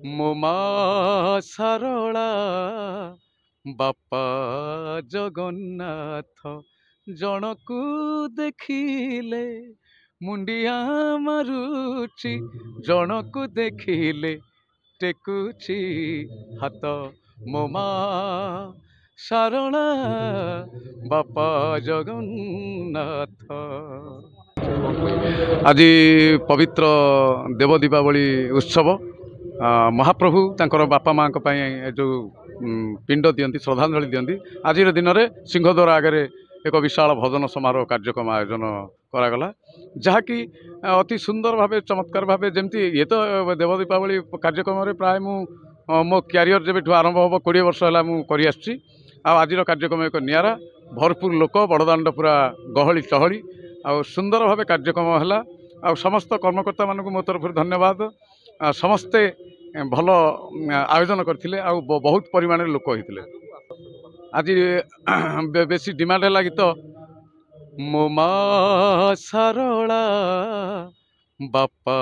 ମୋ ମା ସାରଳା ବାପା ଜଗନ୍ନାଥ ଜଣକୁ ଦେଖିଲେ ମୁଣ୍ଡିଆ ମାରୁଛି ଜଣକୁ ଦେଖିଲେ ଟେକୁଛି ହାତ ମୋ ମା ସାରଳା ବାପା ଜଗନ୍ନାଥ। ଆଜି ପବିତ୍ର ଦେବ ଦୀପାବଳି ଉତ୍ସବ ମହାପ୍ରଭୁ ତାଙ୍କର ବାପା ମାଙ୍କ ପାଇଁ ଯେଉଁ ପିଣ୍ଡ ଦିଅନ୍ତି ଶ୍ରଦ୍ଧାଞ୍ଜଳି ଦିଅନ୍ତି ଆଜିର ଦିନରେ ସିଂହଦ୍ୱାର ଆଗରେ ଏକ ବିଶାଳ ଭଜନ ସମାରୋହ କାର୍ଯ୍ୟକ୍ରମ ଆୟୋଜନ କରାଗଲା ଯାହାକି ଅତି ସୁନ୍ଦର ଭାବେ ଚମତ୍କାର ଭାବେ ଯେମିତି ଇଏ ତ ଦେବ ଦୀପାବଳି କାର୍ଯ୍ୟକ୍ରମରେ ପ୍ରାୟ ମୁଁ ମୋ କ୍ୟାରିୟର ଯେବେଠୁ ଆରମ୍ଭ ହେବ 20 ବର୍ଷ ହେଲା ମୁଁ କରିଆସୁଛି ଆଉ ଆଜିର କାର୍ଯ୍ୟକ୍ରମ ଏକ ନିଆରା ଭରପୁର ଲୋକ ବଡ଼ଦାଣ୍ଡ ପୁରା ଗହଳି ଚହଳି ଆଉ ସୁନ୍ଦର ଭାବେ କାର୍ଯ୍ୟକ୍ରମ ହେଲା ଆଉ ସମସ୍ତ କର୍ମକର୍ତ୍ତାମାନଙ୍କୁ ମୋ ତରଫରୁ ଧନ୍ୟବାଦ। ସମସ୍ତେ ଭଲ ଆୟୋଜନ କରିଥିଲେ ଆଉ ବହୁତ ପରିମାଣରେ ଲୋକ ହୋଇଥିଲେ। ଆଜି ବେଶୀ ଡିମାଣ୍ଡ ହେଲା ଗୀତ ମୋ ମା ସାରଳା ବାପା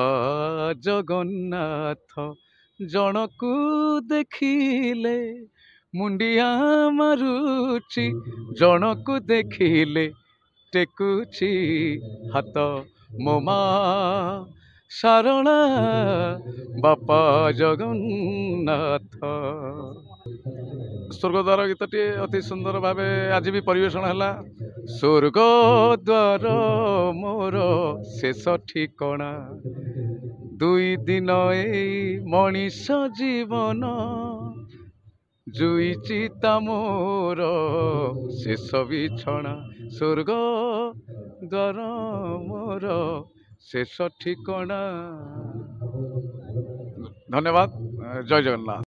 ଜଗନ୍ନାଥ ଜଣକୁ ଦେଖିଲେ ମୁଣ୍ଡିଆ ମାରୁଛି ଜଣକୁ ଦେଖିଲେ ଟେକୁଛି ହାତ ମୋ ମା ସାରଳା ବାପା ଜଗନ୍ନାଥ। ସ୍ୱର୍ଗଦ୍ୱାର ଗୀତଟି ଅତି ସୁନ୍ଦର ଭାବେ ଆଜି ବି ପରିବେଷଣ ହେଲା। ସ୍ୱର୍ଗଦ୍ୱାର ମୋର ଶେଷ ଠିକଣା ଦୁଇ ଦିନ ଏଇ ମଣିଷ ଜୀବନ ଜୁଇଛି ତା ମୋର ଶେଷ ବିଛଣା ସ୍ୱର୍ଗଦ୍ୱାର ମୋର ଶେଷ ଠିକଣା। ଧନ୍ୟବାଦ। ଜୟ ଜଗନ୍ନାଥ।